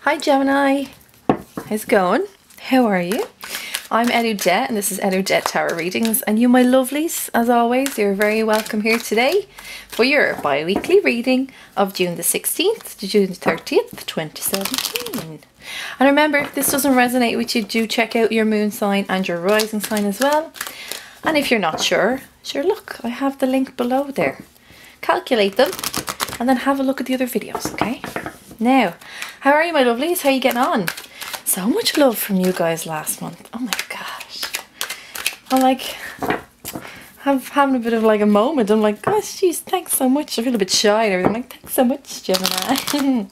Hi Gemini, how's it going? How are you? I'm Eriu and this is Eriu Tarot Readings, and you my lovelies, as always, you're very welcome here today for your bi-weekly reading of June the 16th to June the 30th, 2017. And remember, if this doesn't resonate with you, do check out your moon sign and your rising sign as well. And if you're not sure, look, I have the link below there. Calculate them and then have a look at the other videos, okay? Now, how are you my lovelies? How are you getting on? So much love from you guys last month. Oh my gosh. I'm like, I'm having a bit of like a moment. I'm like, gosh, geez, thanks so much. I feel a bit shy and everything. I'm like, thanks so much, Gemini.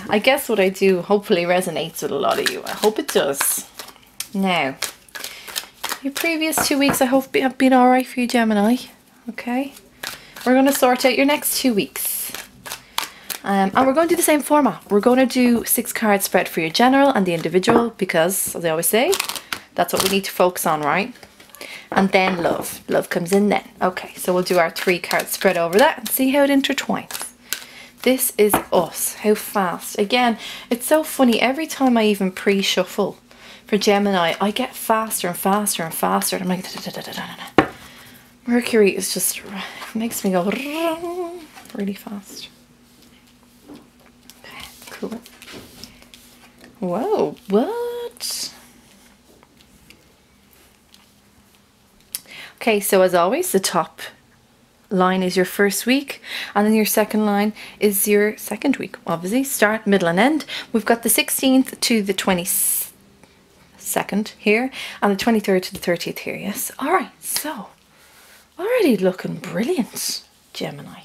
I guess what I do hopefully resonates with a lot of you. I hope it does. Now, your previous 2 weeks I hope have been alright for you, Gemini. Okay? We're going to sort out your next 2 weeks. And we're going to do the same format. We're going to do 6 card spread for your general and the individual because, as I always say, that's what we need to focus on, right? And then love. Love comes in then. Okay, so we'll do our 3 card spread over that and see how it intertwines. This is us. How fast. Again, it's so funny. Every time I even pre-shuffle for Gemini, I get faster and faster and faster. And I'm like, da, da, da, da, da, da. Mercury is just, makes me go really fast. Cool. Whoa, what? Okay, so as always, the top line is your first week, and then your second line is your second week. Obviously, start, middle, and end. We've got the 16th to the 22nd here, and the 23rd to the 30th here, yes? Alright, so, already looking brilliant, Gemini.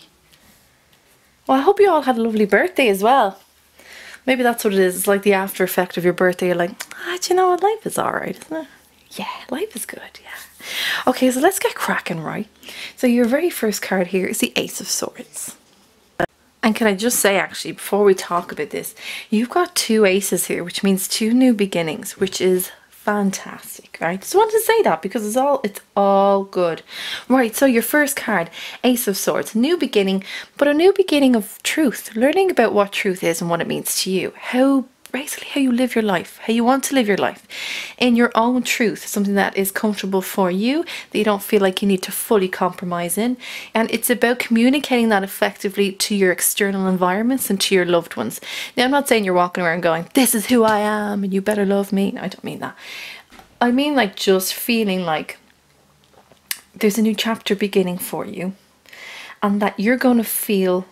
Well, I hope you all had a lovely birthday as well. Maybe that's what it is. It's like the after effect of your birthday. You're like, do you know what? Life is alright, isn't it? Yeah, life is good, yeah. Okay, so let's get cracking, right? So your very first card here is the Ace of Swords. And can I just say, actually, before we talk about this, you've got 2 aces here, which means 2 new beginnings, which is fantastic, right? Just wanted to say that because it's all good. Right, so your first card, Ace of Swords, new beginning, but a new beginning of truth, learning about what truth is and what it means to you, basically how you live your life, how you want to live your life in your own truth, something that is comfortable for you, that you don't feel like you need to fully compromise in. And it's about communicating that effectively to your external environments and to your loved ones. Now, I'm not saying you're walking around going, this is who I am and you better love me. No, I don't mean that. I mean like just feeling like there's a new chapter beginning for you, and that you're going to feel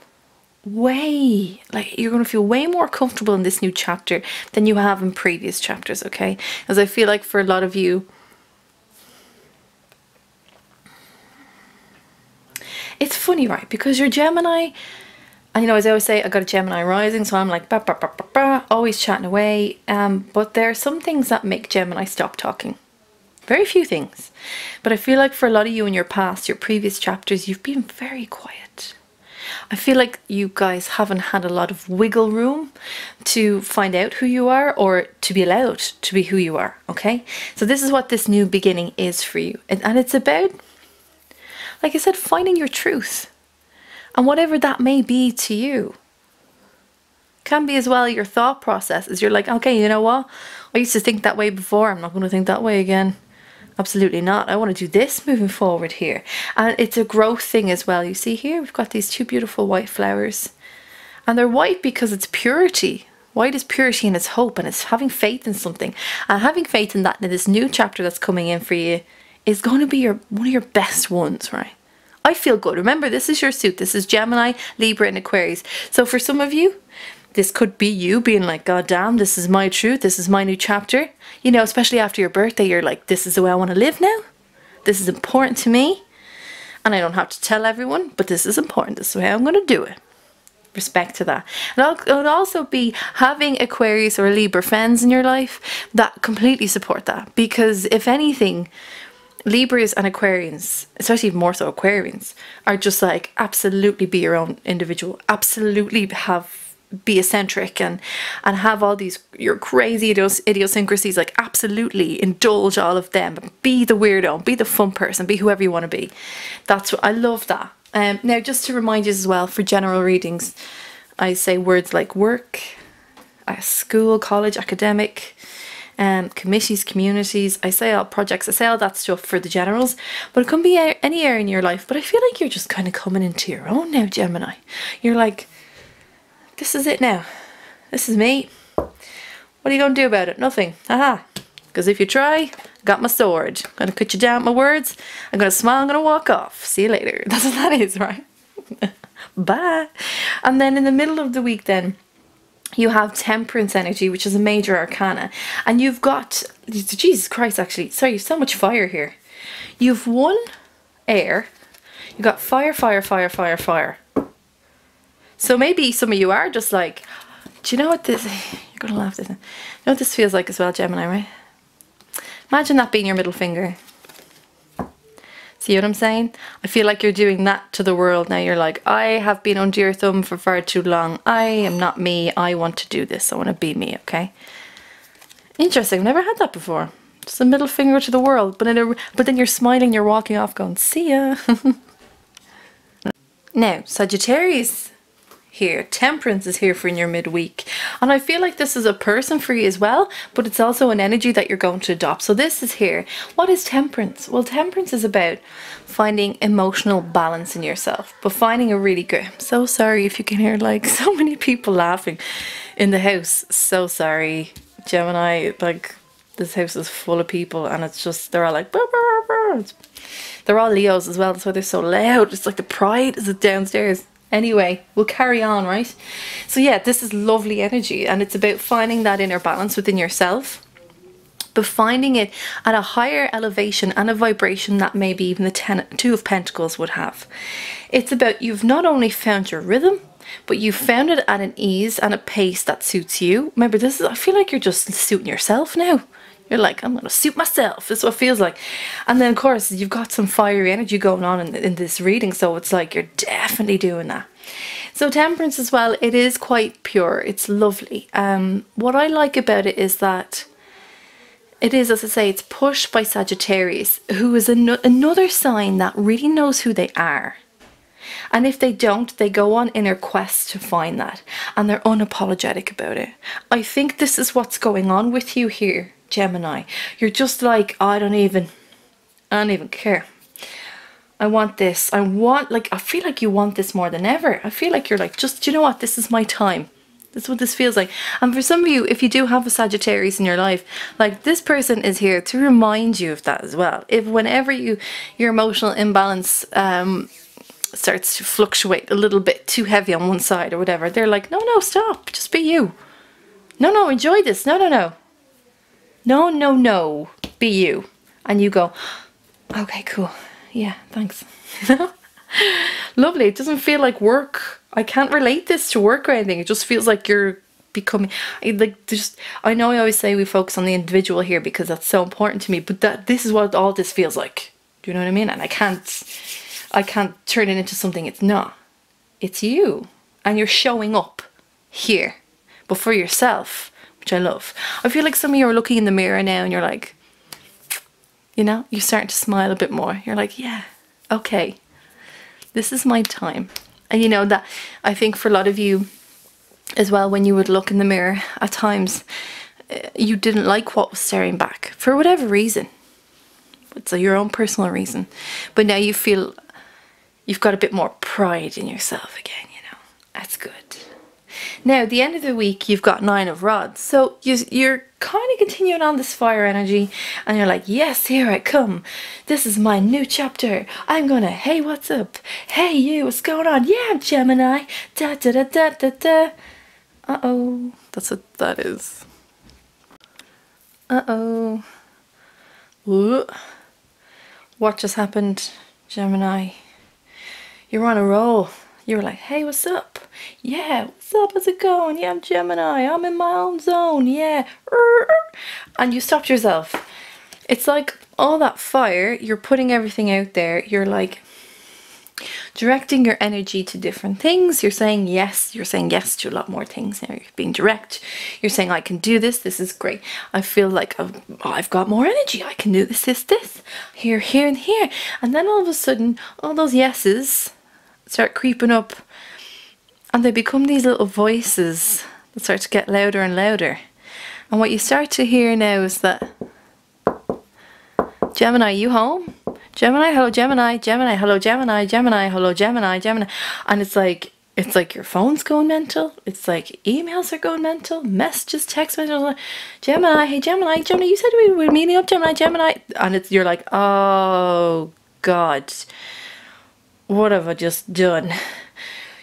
way more comfortable in this new chapter than you have in previous chapters, okay? As I feel like for a lot of you, it's funny, right? Because you're Gemini, and you know, as I always say, I got a Gemini rising, so I'm like bah, bah, bah, bah, bah, always chatting away, but there are some things that make Gemini stop talking. Very few things, but I feel like for a lot of you in your past, your previous chapters, you've been very quiet. I feel like you guys haven't had a lot of wiggle room to find out who you are or to be allowed to be who you are, okay? So this is what this new beginning is for you. And it's about, like I said, finding your truth. And whatever that may be to you. Can be as well your thought process as you're like, okay, you know what? I used to think that way before. I'm not going to think that way again. Absolutely not. I want to do this moving forward here. And it's a growth thing as well. You see here, we've got these 2 beautiful white flowers. And they're white because it's purity. White is purity and it's hope, and it's having faith in something. And having faith in that, in this new chapter that's coming in for you, is going to be one of your best ones, right? I feel good. Remember, this is your suit. This is Gemini, Libra, and Aquarius. So for some of you, this could be you being like, God damn, this is my truth. This is my new chapter. You know, especially after your birthday, you're like, this is the way I want to live now. This is important to me. And I don't have to tell everyone, but this is important. This is the way I'm going to do it. Respect to that. And it would also be having Aquarius or Libra friends in your life that completely support that. Because if anything, Libras and Aquarians, especially more so Aquarians, are just like, absolutely be your own individual. Absolutely be eccentric and have all these your crazy idiosyncrasies, like absolutely indulge all of them, be the weirdo, be the fun person, be whoever you want to be. That's what I love that. Now just to remind you as well, for general readings I say words like work, school, college, academic, committees, communities. I say all projects, I say all that stuff for the generals, but it can be any area in your life. But I feel like you're just kind of coming into your own now, Gemini. You're like, this is it now. This is me. What are you going to do about it? Nothing. Haha. Because if you try, I got my sword. I'm going to cut you down with my words. I'm going to smile. I'm going to walk off. See you later. That's what that is, right? Bye. And then in the middle of the week then, you have temperance energy, which is a major arcana. And you've got, Jesus Christ, actually, sorry, so much fire here. You've one air. You've got fire, fire, fire, fire, fire. So maybe some of you are just like, do you know what this, you're going to laugh at this. You know what this feels like as well, Gemini, right? Imagine that being your middle finger. See what I'm saying? I feel like you're doing that to the world now. You're like, I have been under your thumb for far too long. I am not me. I want to do this. I want to be me, okay? Interesting. I've never had that before. Just a middle finger to the world. But then you're smiling, you're walking off going, see ya. Now, Sagittarius here. Temperance is here for in your midweek. And I feel like this is a person for you as well, but it's also an energy that you're going to adopt. So this is here. What is temperance? Well, temperance is about finding emotional balance in yourself, but finding a really good... I'm so sorry if you can hear like so many people laughing in the house. So sorry, Gemini. Like, this house is full of people and it's just, they're all like... Burr, burr, burr. They're all Leos as well. That's why they're so loud. It's like the pride is downstairs. Anyway, we'll carry on, right? So yeah, this is lovely energy and it's about finding that inner balance within yourself, but finding it at a higher elevation and a vibration that maybe even the Two of Pentacles would have. It's about you've not only found your rhythm, but you've found it at an ease and a pace that suits you. Remember, this is, I feel like you're just suiting yourself now. You're like, I'm going to suit myself. That's what it feels like. And then, of course, you've got some fiery energy going on in this reading. So it's like you're definitely doing that. So temperance as well, it is quite pure. It's lovely. What I like about it is that it is, as I say, it's pushed by Sagittarius, who is another sign that really knows who they are. And if they don't, they go on inner quest to find that. And they're unapologetic about it. I think this is what's going on with you here, Gemini. You're just like, oh, I don't even care. I want this. I feel like you want this more than ever. I feel like you're like, just, do you know what? This is my time. This is what this feels like. And for some of you, if you do have a Sagittarius in your life, like this person is here to remind you of that as well. If whenever your emotional imbalance starts to fluctuate a little bit too heavy on one side or whatever, they're like, no, stop. Just be you. No, enjoy this. No. No, be you. And you go, okay, cool. Yeah, thanks. Lovely. It doesn't feel like work. I can't relate this to work or anything. It just feels like you're becoming, I know I always say we focus on the individual here because that's so important to me, but this is what all this feels like. Do you know what I mean? And I can't turn it into something it's not. It's you. And you're showing up here, but for yourself, which I love. I feel like some of you are looking in the mirror now and you're like, you know, you're starting to smile a bit more. You're like, yeah, okay, this is my time. And you know that, I think for a lot of you as well, when you would look in the mirror at times, you didn't like what was staring back for whatever reason. It's your own personal reason. But now you feel you've got a bit more pride in yourself again, you know. That's good. Now, at the end of the week, you've got 9 of Rods. So you're kind of continuing on this fire energy. And you're like, yes, here I come. This is my new chapter. I'm going to, hey, what's up? Hey, you, what's going on? Yeah, I'm Gemini. Da, da, da, da, da, da. Uh-oh. That's what that is. Uh-oh. Whoa. What just happened, Gemini? You're on a roll. You were like, hey, what's up? Yeah, what's up? How's it going? Yeah, I'm Gemini. I'm in my own zone. Yeah. And you stopped yourself. It's like all that fire, you're putting everything out there. You're like directing your energy to different things. You're saying yes. You're saying yes to a lot more things now. You're being direct. You're saying, I can do this. This is great. I feel like I've got more energy. I can do this, this. Here, here, and here. And then all of a sudden, all those yeses start creeping up and they become these little voices that start to get louder and louder. And what you start to hear now is that, Gemini, you home? Gemini, hello Gemini, Gemini, hello Gemini, Gemini, hello Gemini, Gemini. And it's like your phone's going mental. It's like emails are going mental, messages, text messages. Gemini, hey Gemini, Gemini, you said we were meeting up, Gemini, Gemini. And you're like, oh God, what have I just done?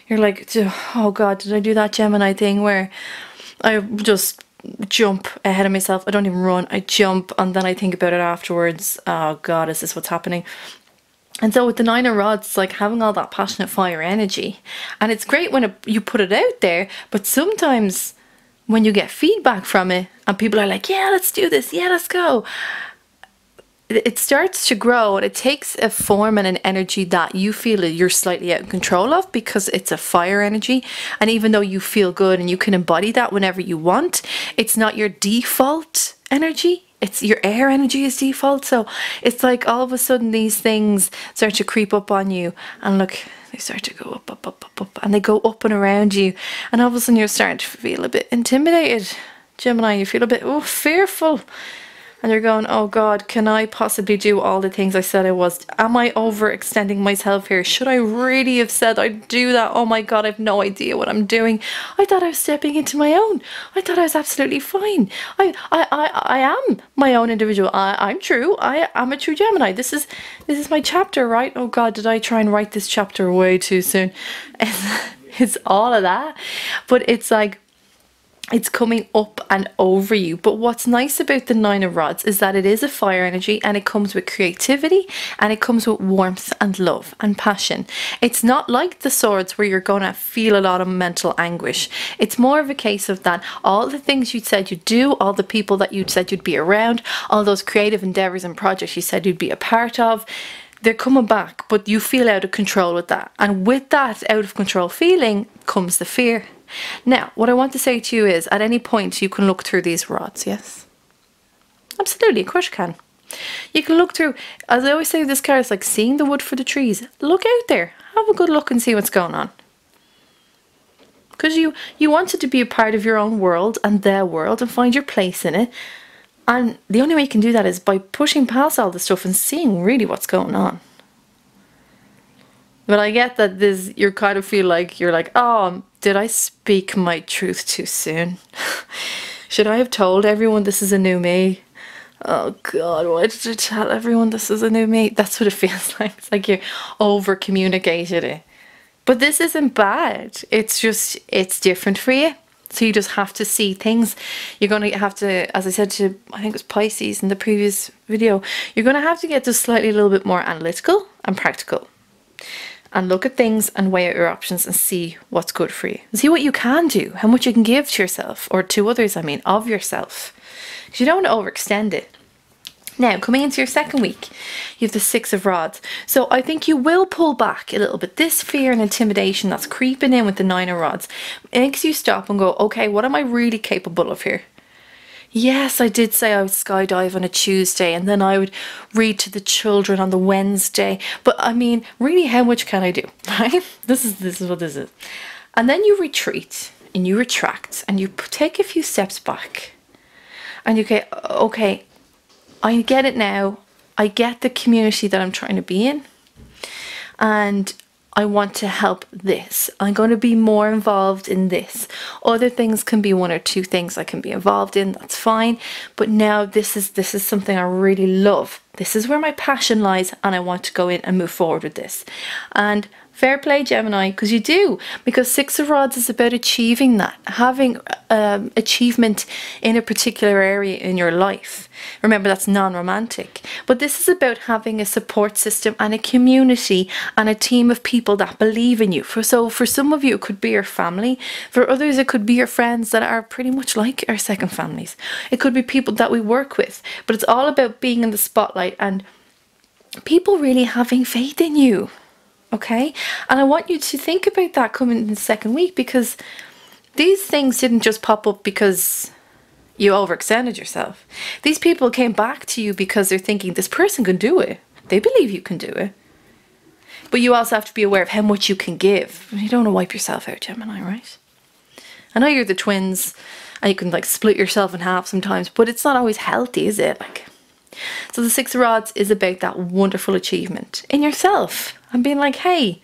You're like, oh God, did I do that Gemini thing where I just jump ahead of myself? I don't even run, I jump, and then I think about it afterwards. Oh God, is this what's happening? And so with the 9 of Rods, it's like having all that passionate fire energy. And it's great when you put it out there, but sometimes when you get feedback from it and people are like, yeah, let's do this, yeah, let's go, it starts to grow, and it takes a form and an energy that you feel that you're slightly out of control of, because it's a fire energy. And even though you feel good and you can embody that whenever you want, it's not your default energy. It's your air energy is default. So it's like all of a sudden these things start to creep up on you, and look, they start to go up, up, up, up, up, and they go up and around you, and all of a sudden you're starting to feel a bit intimidated, Gemini. You feel a bit fearful. And you're going, oh God, can I possibly do all the things I said I was? Am I overextending myself here? Should I really have said I'd do that? Oh my God, I have no idea what I'm doing. I thought I was stepping into my own. I thought I was absolutely fine. I am my own individual. I'm true. I am a true Gemini. This is my chapter, right? Oh God, did I try and write this chapter way too soon? It's all of that. But it's like, it's coming up and over you. But what's nice about the 9 of Rods is that it is a fire energy, and it comes with creativity, and it comes with warmth and love and passion. It's not like the Swords where you're going to feel a lot of mental anguish. It's more of a case of that all the things you said you'd do, all the people that you said you'd be around, all those creative endeavors and projects you said you'd be a part of, they're coming back, but you feel out of control with that. And with that out of control feeling comes the fear. Now, what I want to say to you is, at any point you can look through these rods, yes? Absolutely, of course you can. You can look through, as I always say with this card, it's like seeing the wood for the trees. Look out there, have a good look and see what's going on. Because you wanted to be a part of your own world and their world and find your place in it. And the only way you can do that is by pushing past all the stuff and seeing really what's going on. But I get that you kind of feel like, you're like, oh, did I speak my truth too soon? Should I have told everyone this is a new me? Oh God, why did I tell everyone this is a new me? That's what it feels like. It's like you over communicated it. But this isn't bad. It's just, it's different for you. So you just have to see things. You're going to have to, as I said to, I think it was Pisces in the previous video, you're going to have to get just slightly a little bit more analytical and practical. And look at things and weigh out your options and see what's good for you. See what you can do, how much you can give to yourself, or to others, I mean, of yourself. Because you don't want to overextend it. Now, coming into your second week, you have the 6 of Rods. So I think you will pull back a little bit. This fear and intimidation that's creeping in with the 9 of Rods makes you stop and go, okay, what am I really capable of here? Yes, I did say I would skydive on a Tuesday, and then I would read to the children on the Wednesday. But I mean, really, how much can I do, right? This is what this is. And then you retreat and you retract and you take a few steps back. And you go, okay, I get it now. I get the community that I'm trying to be in. And I want to help this. I'm going to be more involved in this. Other things can be 1 or 2 things I can be involved in. That's fine. But now this is something I really love. This is where my passion lies, and I want to go in and move forward with this. And fair play, Gemini, because you do. Because 6 of Rods is about achieving that. Having achievement in a particular area in your life. Remember, that's non-romantic. But this is about having a support system and a community and a team of people that believe in you. So for some of you, it could be your family. For others, it could be your friends that are pretty much like our second families. It could be people that we work with. But it's all about being in the spotlight and people really having faith in you. Okay? And I want you to think about that coming in the second week, because these things didn't just pop up because you overextended yourself. These people came back to you because they're thinking, this person can do it. They believe you can do it. But you also have to be aware of how much you can give. You don't want to wipe yourself out, Gemini, right? I know you're the twins and you can like split yourself in half sometimes, but it's not always healthy, is it? Like, so the Six of Rods is about that wonderful achievement in yourself and being like, hey,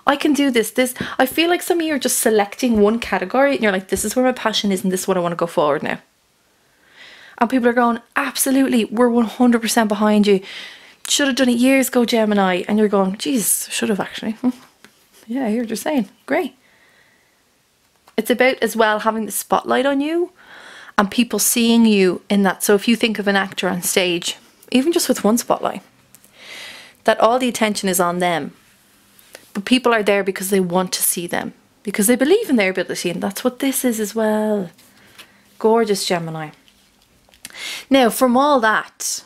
I can do this. I feel like some of you are just selecting one category and you're like, this is where my passion is and this is what I want to go forward now. And people are going, absolutely, we're 100% behind you. Should have done it years ago, Gemini. And you're going, geez, should have actually. Yeah, you're just saying, great. It's about as well having the spotlight on you and people seeing you in that. So if you think of an actor on stage, even just with one spotlight, that all the attention is on them. But people are there because they want to see them, because they believe in their ability, and that's what this is as well. Gorgeous, Gemini. Now, from all that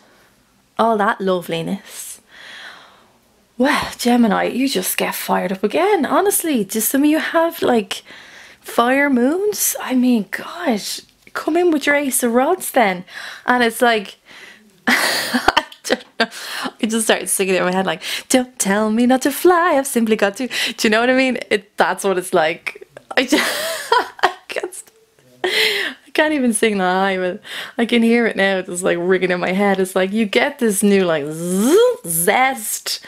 loveliness, well, Gemini, you just get fired up again. Honestly, do some of you have like fire moons? I mean, gosh, come in with your Ace of Rods then. And it's like, I don't know, I just started singing it in my head like, don't tell me not to fly, I've simply got to. Do you know what I mean? That's what it's like. I can't even sing the high, but I can hear it now. It's like ringing in my head. It's like you get this new like zest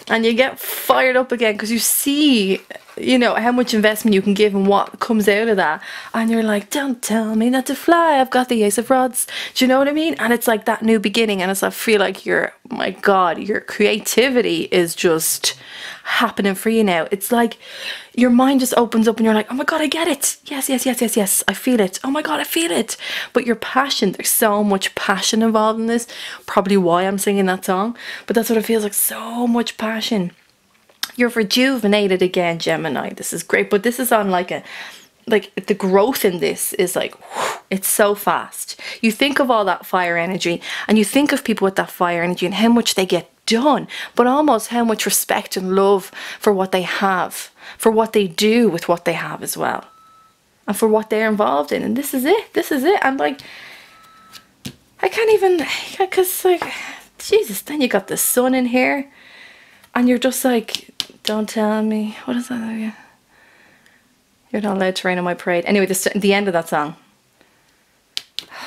and you get fired up again because you see, you know, how much investment you can give and what comes out of that. And you're like, don't tell me not to fly, I've got the Ace of Rods. Do you know what I mean? And it's like that new beginning, and it's, I feel like oh my God, your creativity is just happening for you now. It's like your mind just opens up and you're like, oh my God, I get it. Yes, yes, yes, yes, yes. I feel it. Oh my God, I feel it. But your passion, there's so much passion involved in this. Probably why I'm singing that song. But that's what it feels like, so much passion. You're rejuvenated again, Gemini. This is great. But this is on like the growth in this is like, whew, it's so fast. You think of all that fire energy and you think of people with that fire energy and how much they get done, but almost how much respect and love for what they have, for what they do with what they have as well, and for what they're involved in. And this is it. This is it. And like, I can't even, because like, Jesus, then you got the sun in here and you're just like, don't tell me, what is that again? You're not allowed to rain on my parade. Anyway, the end of that song.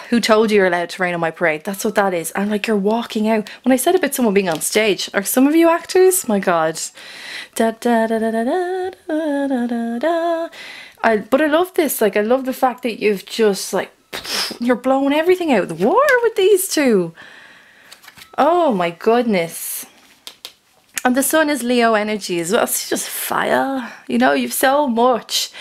Who told you you're allowed to rain on my parade? That's what that is. And like, you're walking out. When I said about someone being on stage, are some of you actors? My God. Da, da, da, da, da, da, da, da, da. But I love this. Like, I love the fact that you've just like, you're blowing everything out of the water with these two. Oh my goodness. And the sun is Leo energy as well. It's just fire. You know, you've so much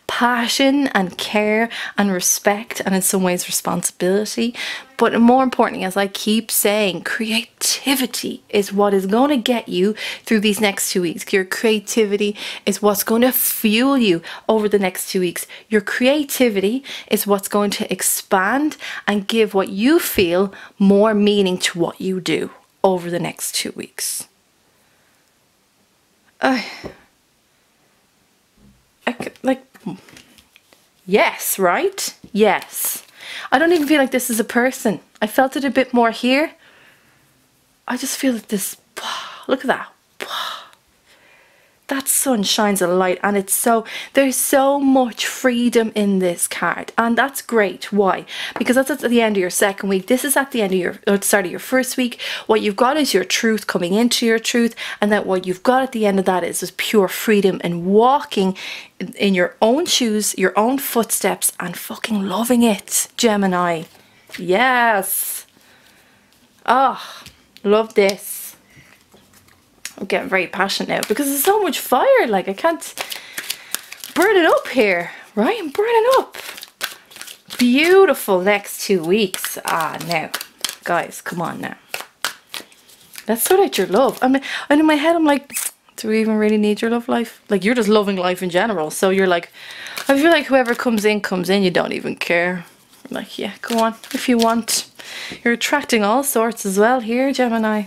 passion and care and respect, and in some ways responsibility. But more importantly, as I keep saying, creativity is what is going to get you through these next 2 weeks. Your creativity is what's going to fuel you over the next 2 weeks. Your creativity is what's going to expand and give what you feel more meaning to what you do over the next 2 weeks. Yes, right? Yes. I don't even feel like this is a person. I felt it a bit more here. I just feel that this, look at that. That sun shines a light, and it's so, there's so much freedom in this card, and that's great. Why? Because that's at the end of your second week. This is at the end of your, start of your first week. What you've got is your truth coming into your truth, and that what you've got at the end of that is just pure freedom and walking in your own shoes, your own footsteps, and fucking loving it, Gemini. Yes. Oh, love this. I'm getting very passionate now because there's so much fire. Like, I can't burn it up here, right? I'm burning up. Beautiful next 2 weeks. Now, guys, come on now. Let's sort out your love. I mean, and in my head, I'm like, do we even really need your love life? Like, you're just loving life in general. So you're like, I feel like whoever comes in, you don't even care. Like, yeah, go on if you want. You're attracting all sorts as well here, Gemini.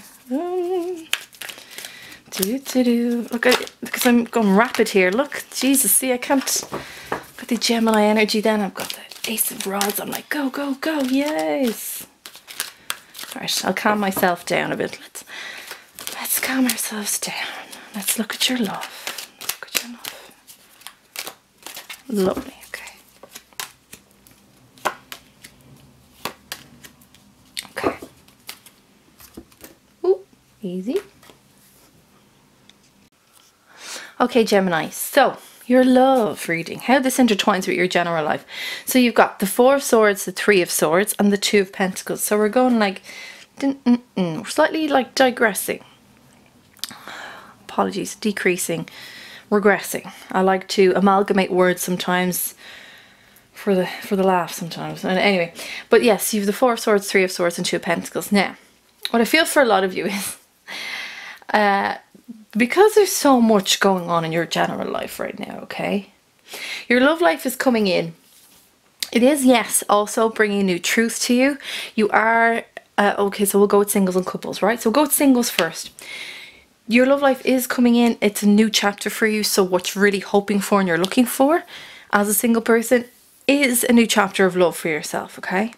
Look at it, because I'm going rapid here. Look, Jesus, see, I can't. Got the Gemini energy then. I've got the Ace of Rods. I'm like, go, go, go, yes. Alright, I'll calm myself down a bit. Let's calm ourselves down. Let's look at your love. Let's look at your love. Lovely, okay. Easy. Okay, Gemini, so your love reading, how this intertwines with your general life. So you've got the Four of Swords, the Three of Swords, and the Two of Pentacles. So we're going like, we're slightly like digressing. Apologies, decreasing, regressing. I like to amalgamate words sometimes for the laugh sometimes. And anyway, but yes, you have the Four of Swords, Three of Swords, and Two of Pentacles. Now, what I feel for a lot of you is, because there's so much going on in your general life right now, okay? Your love life is coming in. It is, yes, also bringing new truth to you. You are, okay, so we'll go with singles and couples, right? So we'll go with singles first. Your love life is coming in. It's a new chapter for you. So what you're really hoping for and you're looking for as a single person is a new chapter of love for yourself, okay?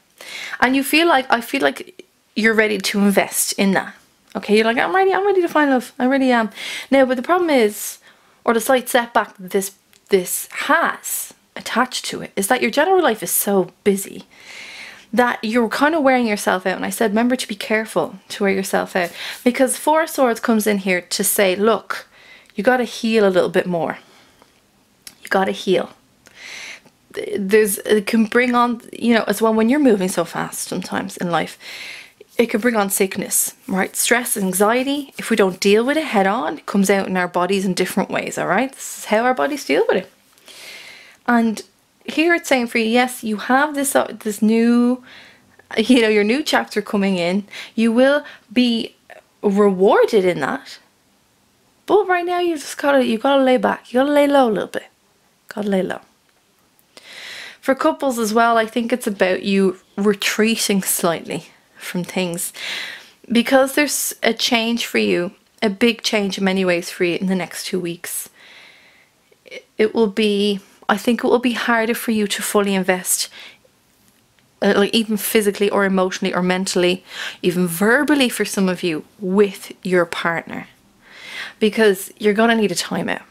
And you feel like, I feel like you're ready to invest in that. Okay, you're like, I'm ready to find love. I really am. Now, but the problem is, or the slight setback that this has attached to it, is that your general life is so busy that you're kind of wearing yourself out. And I said, remember to be careful to wear yourself out, because Four of Swords comes in here to say, look, you got to heal a little bit more. You got to heal. It can bring on, you know, as well, when you're moving so fast sometimes in life, it can bring on sickness, right? Stress, anxiety, if we don't deal with it head on, it comes out in our bodies in different ways, all right? This is how our bodies deal with it. And here it's saying for you, yes, you have this new, you know, your new chapter coming in. You will be rewarded in that. But right now you gotta lay back. You gotta lay low a little bit. Gotta lay low. For couples as well, I think it's about you retreating slightly from things, because there's a change for you, a big change in many ways for you in the next 2 weeks. It will be, I think it will be harder for you to fully invest, like even physically or emotionally or mentally, even verbally for some of you, with your partner, because you're gonna need a timeout.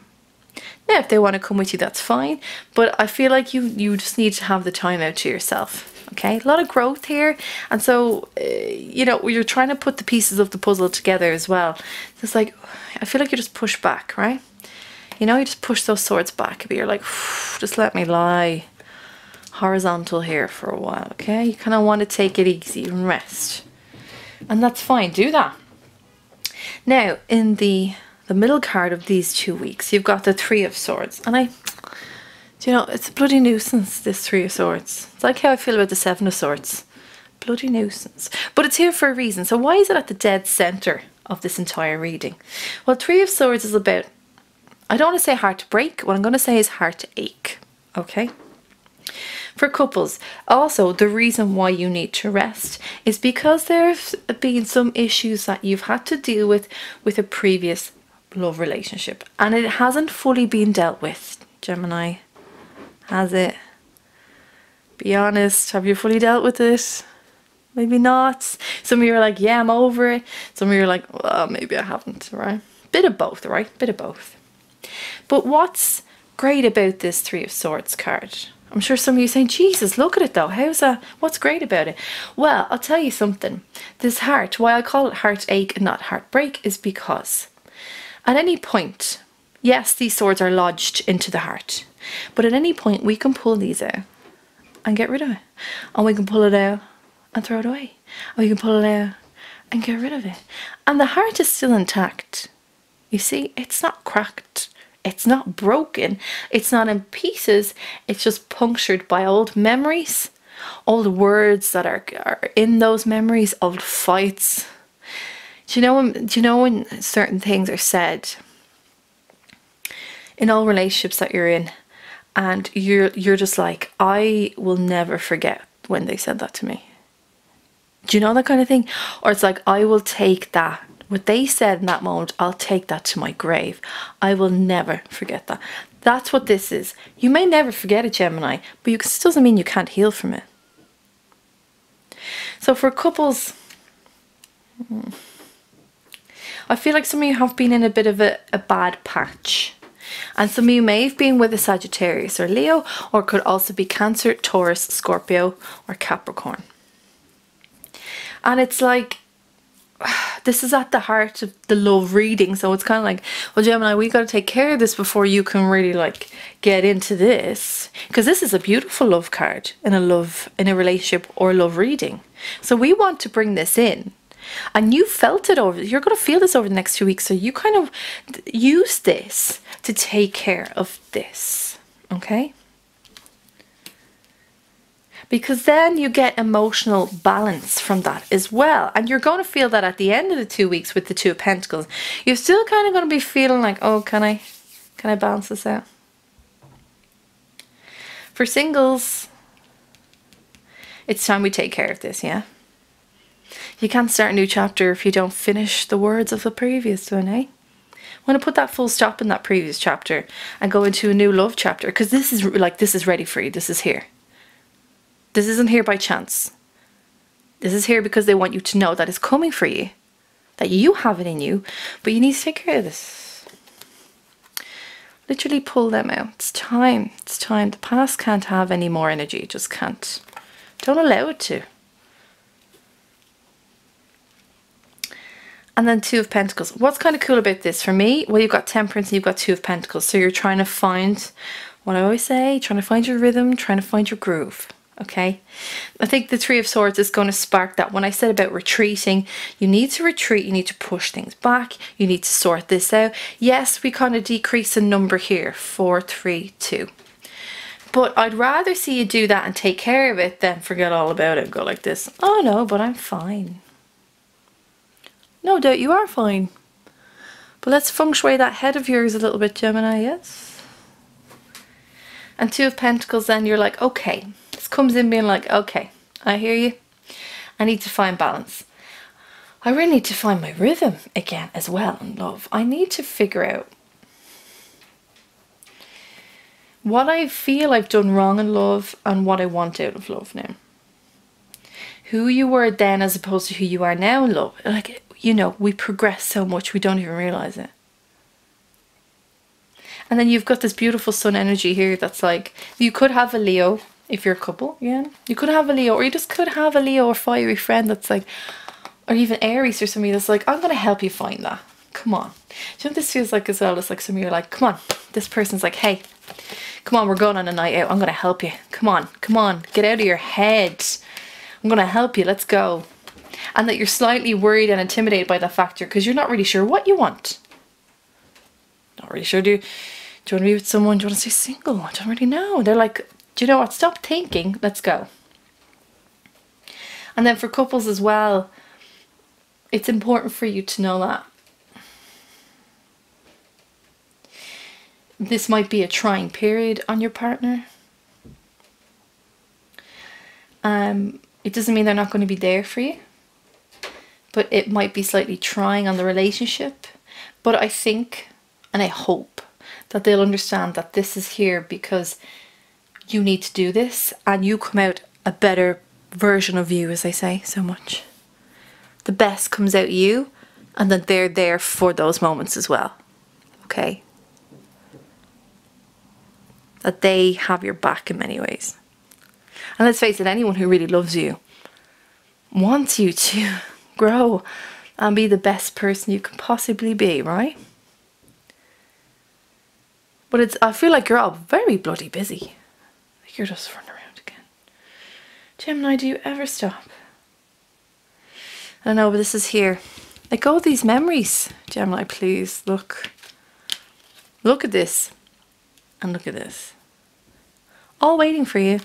Now, if they want to come with you, that's fine, but I feel like you just need to have the time out to yourself. Okay, a lot of growth here, and so you know, you're trying to put the pieces of the puzzle together as well. It's like, I feel like you just push back, right? You know, you just push those swords back, but you're like, just let me lie horizontal here for a while. Okay, you kind of want to take it easy and rest, and that's fine. Do that. Now, in the middle card of these 2 weeks, you've got the Three of Swords, and do you know, it's a bloody nuisance, this Three of Swords. It's like how I feel about the Seven of Swords. Bloody nuisance. But it's here for a reason. So why is it at the dead centre of this entire reading? Well, Three of Swords is about, I don't want to say heartbreak. What I'm going to say is heartache. Okay? For couples, also the reason why you need to rest is because there have been some issues that you've had to deal with a previous love relationship. And it hasn't fully been dealt with, Gemini. Has it? Be honest, have you fully dealt with it? Maybe not. Some of you are like, yeah, I'm over it. Some of you are like, well, maybe I haven't, right? Bit of both, right? Bit of both. But what's great about this Three of Swords card? I'm sure some of you are saying, Jesus, look at it though. How's that? What's great about it? Well, I'll tell you something. This heart, why I call it heartache and not heartbreak, is because at any point, yes, these swords are lodged into the heart. But at any point, we can pull these out and get rid of it. And we can pull it out and throw it away. And we can pull it out and get rid of it. And the heart is still intact. You see, it's not cracked. It's not broken. It's not in pieces. It's just punctured by old memories. All the words that are in those memories, old fights. Do you know when certain things are said in all relationships that you're in, and you're just like, I will never forget when they said that to me. Do you know that kind of thing? Or it's like, I will take that, what they said in that moment, I'll take that to my grave. I will never forget that. That's what this is. You may never forget it, Gemini, but it still doesn't mean you can't heal from it. So for couples, I feel like some of you have been in a bit of a bad patch. And some of you may have been with a Sagittarius or Leo, or could also be Cancer, Taurus, Scorpio, or Capricorn. And it's like, this is at the heart of the love reading. So it's kind of like, well, Gemini, we got to take care of this before you can really like get into this, because this is a beautiful love card in a relationship or love reading. So we want to bring this in, and you felt it you're going to feel this over the next 2 weeks. So you kind of use this to take care of this. Okay. Because then you get emotional balance from that as well. And you're going to feel that at the end of the 2 weeks with the Two of Pentacles. You're still kind of going to be feeling like, oh, can I balance this out? For singles, it's time we take care of this, yeah? You can't start a new chapter if you don't finish the words of the previous one, eh? I want to put that full stop in that previous chapter and go into a new love chapter, because this is ready for you. This is here. This isn't here by chance. This is here because they want you to know that it's coming for you, that you have it in you, but you need to take care of this. Literally pull them out. It's time. It's time. The past can't have any more energy. It just can't. Don't allow it to. And then Two of Pentacles. What's kind of cool about this for me? Well, you've got Temperance and you've got Two of Pentacles. So you're trying to find, what I always say, trying to find your rhythm, trying to find your groove. Okay, I think the Three of Swords is going to spark that. When I said about retreating, you need to retreat, you need to push things back, you need to sort this out. Yes, we kind of decrease the number here, 4, 3, 2. But I'd rather see you do that and take care of it than forget all about it and go like this. Oh no, but I'm fine. No doubt you are fine. But let's feng shui that head of yours a little bit, Gemini, yes? And Two of Pentacles, then you're like, okay. This comes in being like, okay, I hear you. I need to find balance. I really need to find my rhythm again as well in love. I need to figure out what I feel I've done wrong in love and what I want out of love now. Who you were then as opposed to who you are now in love. Like, you know, we progress so much we don't even realise it. And then you've got this beautiful sun energy here that's like, you could have a Leo if you're a couple, yeah. You could have a Leo, or you just could have a Leo or fiery friend that's like, or even Aries or somebody that's like, I'm going to help you find that. Come on. Do you know what this feels like as well? It's like somebody you're like, come on. This person's like, hey, come on, we're going on a night out. I'm going to help you. Come on, get out of your head. I'm going to help you. Let's go. And that you're slightly worried and intimidated by that factor because you're not really sure what you want. Not really sure. Do you want to be with someone? Do you want to stay single? I don't really know. They're like, do you know what? Stop thinking. Let's go. And then for couples as well, it's important for you to know that this might be a trying period on your partner. It doesn't mean they're not going to be there for you, but it might be slightly trying on the relationship. But I think, and I hope, that they'll understand that this is here because you need to do this and you come out a better version of you, as I say so much. The best comes out you, and that they're there for those moments as well. Okay? That they have your back in many ways. And let's face it, anyone who really loves you wants you to grow and be the best person you can possibly be, right? But I feel like you're all very bloody busy. Like you're just running around again. Gemini, do you ever stop? I know, but this is here. Let go of these memories. Gemini, please, look. Look at this. And look at this. All waiting for you.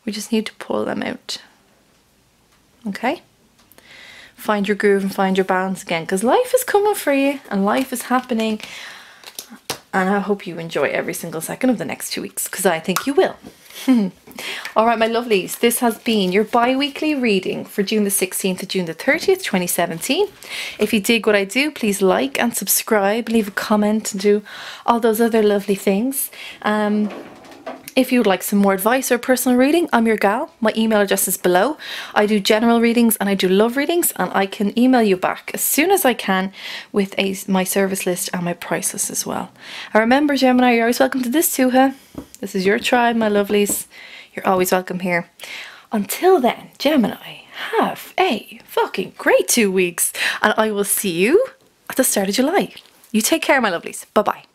We just need to pull them out. Okay? Find your groove and find your balance again. Because life is coming for you. And life is happening. And I hope you enjoy every single second of the next 2 weeks. Because I think you will. Alright, my lovelies, this has been your bi-weekly reading for June the 16th to June the 30th, 2017. If you dig what I do, please like and subscribe, leave a comment and do all those other lovely things. If you would like some more advice or personal reading, I'm your gal. My email address is below. I do general readings and I do love readings, and I can email you back as soon as I can with my service list and my price list as well. And remember, Gemini, you're always welcome to this Tuatha. This is your tribe, my lovelies. You're always welcome here. Until then, Gemini, have a fucking great 2 weeks, and I will see you at the start of July. You take care, my lovelies. Bye bye.